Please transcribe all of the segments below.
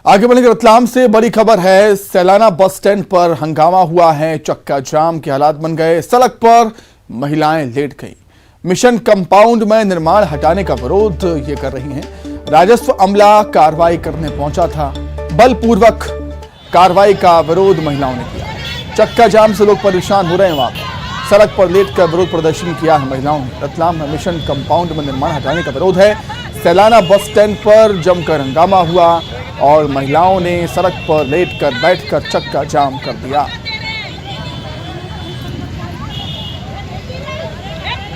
आगे बढ़ेंगे। रतलाम से बड़ी खबर है। सैलाना बस स्टैंड पर हंगामा हुआ है, चक्का जाम के हालात बन गए, सड़क पर महिलाएं लेट गई। मिशन कंपाउंड में निर्माण हटाने का विरोध ये कर रही हैं। राजस्व अमला कार्रवाई करने पहुंचा था, बलपूर्वक कार्रवाई का विरोध महिलाओं ने किया। चक्का जाम से लोग परेशान हो रहे हैं। वहां पर सड़क पर लेट कर विरोध प्रदर्शन किया है महिलाओं ने। रतलाम में मिशन कंपाउंड में निर्माण हटाने का विरोध है। सैलाना बस स्टैंड पर जमकर हंगामा हुआ और महिलाओं ने सड़क पर बैठकर चक्का जाम कर दिया।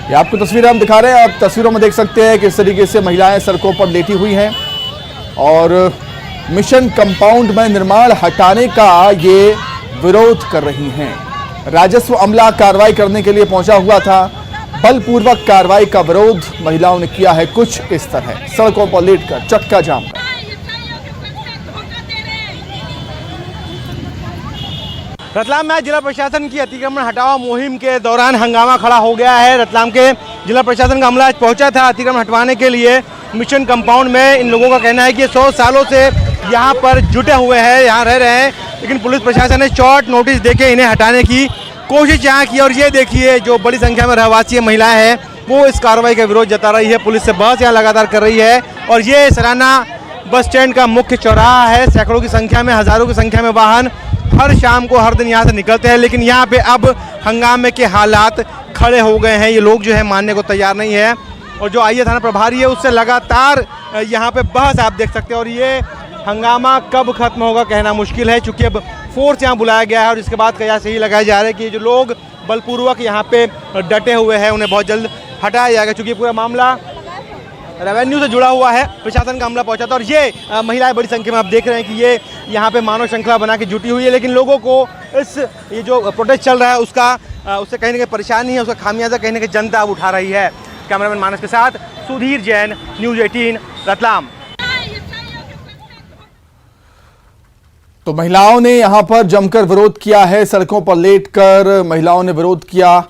ये आपको तस्वीरें हम दिखा रहे हैं। आप तस्वीरों में देख सकते हैं किस तरीके से महिलाएं सड़कों पर लेटी हुई हैं और मिशन कंपाउंड में निर्माण हटाने का ये विरोध कर रही हैं। राजस्व अमला कार्रवाई करने के लिए पहुंचा हुआ था, बलपूर्वक कार्रवाई का विरोध महिलाओं ने किया है। कुछ इस तरह सड़कों पर लेटकर चक्का जाम कर। रतलाम में जिला प्रशासन की अतिक्रमण हटाओ मुहिम के दौरान हंगामा खड़ा हो गया है। रतलाम के जिला प्रशासन का अमला आज पहुंचा था अतिक्रमण हटवाने के लिए मिशन कंपाउंड में। इन लोगों का कहना है कि 100 सालों से यहां पर जुटे हुए हैं, यहां रह रहे हैं, लेकिन पुलिस प्रशासन ने शॉर्ट नोटिस देके इन्हें हटाने की कोशिश यहाँ की। और ये देखिए जो बड़ी संख्या में रहवासी महिलाएं हैं वो इस कार्रवाई का विरोध जता रही है, पुलिस से बहस यहाँ लगातार कर रही है। और ये सैलाना बस स्टैंड का मुख्य चौराहा है। सैकड़ों की संख्या में, हजारों की संख्या में वाहन हर शाम को, हर दिन यहाँ से निकलते हैं, लेकिन यहाँ पे अब हंगामे के हालात खड़े हो गए हैं। ये लोग जो है मानने को तैयार नहीं है और जो आईए थाना प्रभारी है उससे लगातार यहाँ पे बहस आप देख सकते हैं। और ये हंगामा कब खत्म होगा कहना मुश्किल है, चूँकि अब फोर्स यहाँ बुलाया गया है और इसके बाद कयास यही लगाया जा रहा है कि जो लोग बलपूर्वक यहाँ पे डटे हुए हैं उन्हें बहुत जल्द हटाया जाएगा। चूँकि पूरा मामला रेवेन्यू से जुड़ा हुआ है, प्रशासन का अमला पहुंचा था और ये महिलाएं बड़ी संख्या में आप देख रहे हैं कि ये यहाँ पे मानव श्रृंखला बना के जुटी हुई है। लेकिन लोगों को ये जो प्रोटेस्ट चल रहा है उससे कहीं ना कहीं परेशानी है, उसका खामियाजा कहीं ना कहीं जनता अब उठा रही है। कैमरामैन मानस के साथ सुधीर जैन, न्यूज़ 18 रतलाम। तो महिलाओं ने यहां पर जमकर विरोध किया है, सड़कों पर लेटकर महिलाओं ने विरोध किया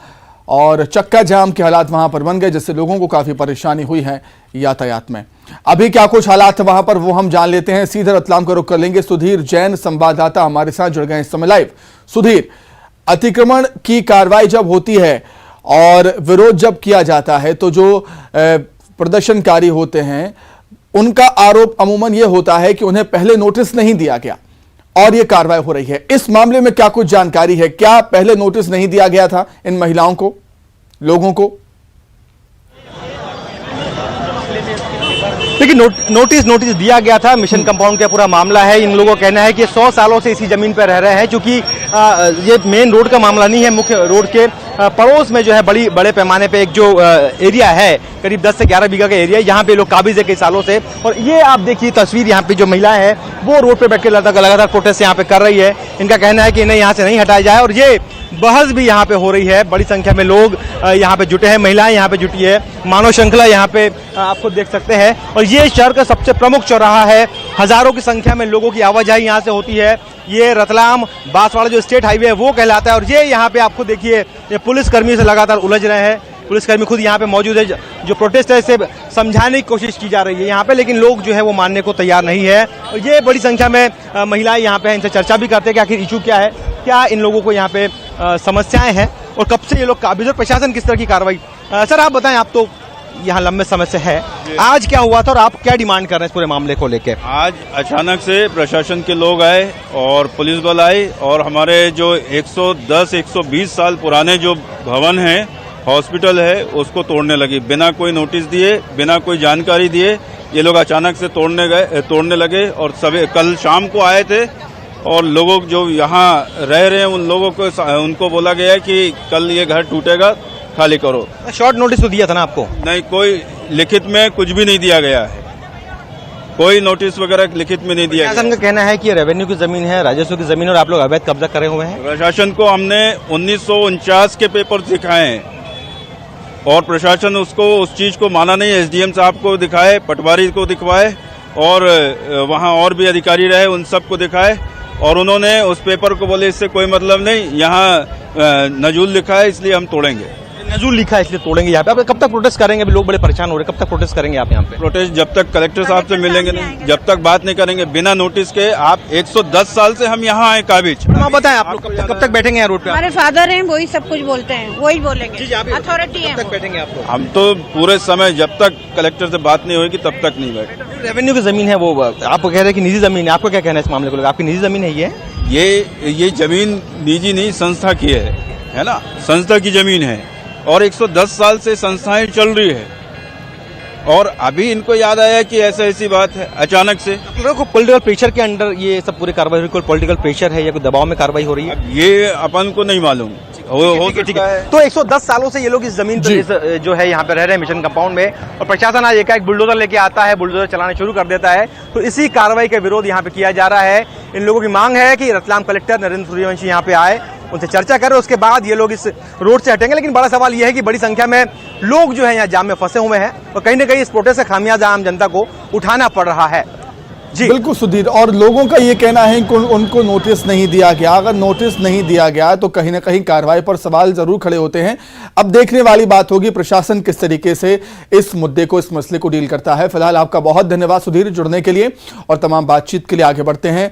और चक्का जाम के हालात वहां पर बन गए, जिससे लोगों को काफी परेशानी हुई है यातायात में। अभी क्या कुछ हालात है वहां पर वो हम जान लेते हैं। सीधे रतलाम का रुख कर लेंगे। सुधीर जैन संवाददाता हमारे साथ जुड़ गए इस समय लाइव। सुधीर, अतिक्रमण की कार्रवाई जब होती है और विरोध जब किया जाता है तो जो प्रदर्शनकारी होते हैं उनका आरोप अमूमन यह होता है कि उन्हें पहले नोटिस नहीं दिया गया और ये कार्रवाई हो रही है। इस मामले में क्या कुछ जानकारी है? क्या पहले नोटिस नहीं दिया गया था इन महिलाओं को, लोगों को? देखिए नोटिस दिया गया था। मिशन कंपाउंड का पूरा मामला है। इन लोगों का कहना है कि 100 सालों से इसी जमीन पर रह रहे हैं, क्योंकि ये मेन रोड का मामला नहीं है। मुख्य रोड के पड़ोस में जो है बड़े पैमाने पे एक जो एरिया है, करीब 10 से 11 बीघा का एरिया है, यहाँ पे लोग काबिज है कई सालों से। और ये आप देखिए तस्वीर, यहाँ पे जो महिलाएं हैं वो रोड पे बैठ के लगातार प्रोटेस्ट यहाँ पे कर रही है। इनका कहना है कि इन्हें यहाँ से नहीं हटाया जाए और ये बहस भी यहाँ पे हो रही है। बड़ी संख्या में लोग यहाँ पे जुटे हैं, महिलाएं यहाँ पे जुटी है, मानव श्रृंखला यहाँ पे आपको देख सकते हैं। और ये शहर का सबसे प्रमुख चौराहा है, हजारों की संख्या में लोगों की आवाजाही यहाँ से होती है। ये रतलाम बांसवाड़ा जो स्टेट हाईवे है वो कहलाता है। और ये यहाँ पे आपको देखिए ये पुलिसकर्मी से लगातार उलझ रहे हैं। पुलिसकर्मी खुद यहाँ पे मौजूद है। जो प्रोटेस्ट है इसे समझाने की कोशिश की जा रही है यहाँ पे, लेकिन लोग जो है वो मानने को तैयार नहीं है। और ये बड़ी संख्या में महिलाएं यहाँ पे हैं, इनसे चर्चा भी करते हैं कि आखिर इशू क्या है, क्या इन लोगों को यहाँ पे समस्याएं हैं और कब से ये लोग काबिज, और प्रशासन किस तरह की कार्रवाई। सर आप बताएं, आप तो यहाँ लंबे समय से है, आज क्या हुआ था और आप क्या डिमांड कर रहे हैं इस पूरे मामले को लेकर? आज अचानक से प्रशासन के लोग आए और पुलिस बल आई और हमारे जो 110-120 साल पुराने जो भवन है, हॉस्पिटल है, उसको तोड़ने लगी बिना कोई नोटिस दिए, बिना कोई जानकारी दिए। ये लोग अचानक से तोड़ने लगे और सभी कल शाम को आए थे और लोगों जो यहाँ रह रहे हैं उन लोगों को उनको बोला गया है कि कल ये घर टूटेगा, खाली करो। शॉर्ट नोटिस तो दिया था ना आपको? नहीं, कोई लिखित में कुछ भी नहीं दिया गया है, कोई नोटिस वगैरह लिखित में नहीं दिया गया। प्रशासन का कहना है कि रेवेन्यू की जमीन है, राजस्व की जमीन, और आप लोग अवैध कब्जा करे हुए हैं। प्रशासन को हमने 1949 के पेपर दिखाए हैं और प्रशासन उस चीज को माना नहीं। एसडीएम साहब को दिखाए, पटवारी को दिखवाए और वहाँ और भी अधिकारी रहे, उन सबको दिखाए और उन्होंने उस पेपर को बोले इससे कोई मतलब नहीं, यहाँ नजूल लिखा है इसलिए हम तोड़ेंगे। नजूल लिखा है इसलिए तोड़ेंगे यहाँ पे। आप कब तक प्रोटेस्ट करेंगे? अभी लोग बड़े परेशान हो रहे हैं, कब तक प्रोटेस्ट करेंगे आप यहाँ पे? प्रोटेस्ट जब तक कलेक्टर साहब से मिलेंगे नहीं, जब तक बात नहीं करेंगे बिना नोटिस के। आप 110 साल से हम यहाँ आए काबिज। आप बताएं, आप लोग कब तक बैठेंगे यहाँ रोड पे? हमारे फादर हैं, वही सब कुछ बोलते हैं, वही बोलेंगे, अथॉरिटी है। कब तक बैठेंगे आप लोग? हम तो पूरे समय जब तक कलेक्टर से बात नहीं होगी तब तक नहीं बैठे। रेवेन्यू की जमीन है वो, आप कह रहे हैं कि निजी जमीन है, आपको क्या कहना है इस मामले को लेकर? आपकी निजी जमीन है ये जमीन निजी नहीं, संस्था की है ना, संस्था की जमीन है और 110 साल से संस्थाएं चल रही है और अभी इनको याद आया कि ऐसी बात है अचानक से। को पॉलिटिकल प्रेशर के अंडर ये सब पूरी कार्रवाई हो रही है? कोई पॉलिटिकल प्रेशर है या कोई दबाव में कार्रवाई हो रही है? ये अपन को नहीं मालूम, हो सकता है। तो 110 सालों से ये लोग इस जमीन पर जो है यहाँ पे रह रहे हैं मिशन कंपाउंड में, और प्रशासन आज एकाएक बुलडोजर लेके आता है, बुलडोजर चलाना शुरू कर देता है। तो इसी कार्रवाई का विरोध यहाँ पे किया जा रहा है। इन लोगों की मांग है कि रतलाम कलेक्टर नरेंद्र सूर्यवंशी यहाँ पे आए, उनसे चर्चा करें, उसके बाद ये लोग इस रोड से हटेंगे। लेकिन बड़ा सवाल यह है कि बड़ी संख्या में लोग जो है यहाँ जाम में फंसे हुए हैं और कहीं ना कहीं इस प्रोटेस्ट का खामियाजा आम जनता को उठाना पड़ रहा है। जी बिल्कुल सुधीर, और लोगों का ये कहना है कि उनको नोटिस नहीं दिया गया। अगर नोटिस नहीं दिया गया तो कहीं ना कहीं कार्रवाई पर सवाल जरूर खड़े होते हैं। अब देखने वाली बात होगी प्रशासन किस तरीके से इस मुद्दे को, इस मसले को डील करता है। फिलहाल आपका बहुत धन्यवाद सुधीर जुड़ने के लिए और तमाम बातचीत के लिए। आगे बढ़ते हैं।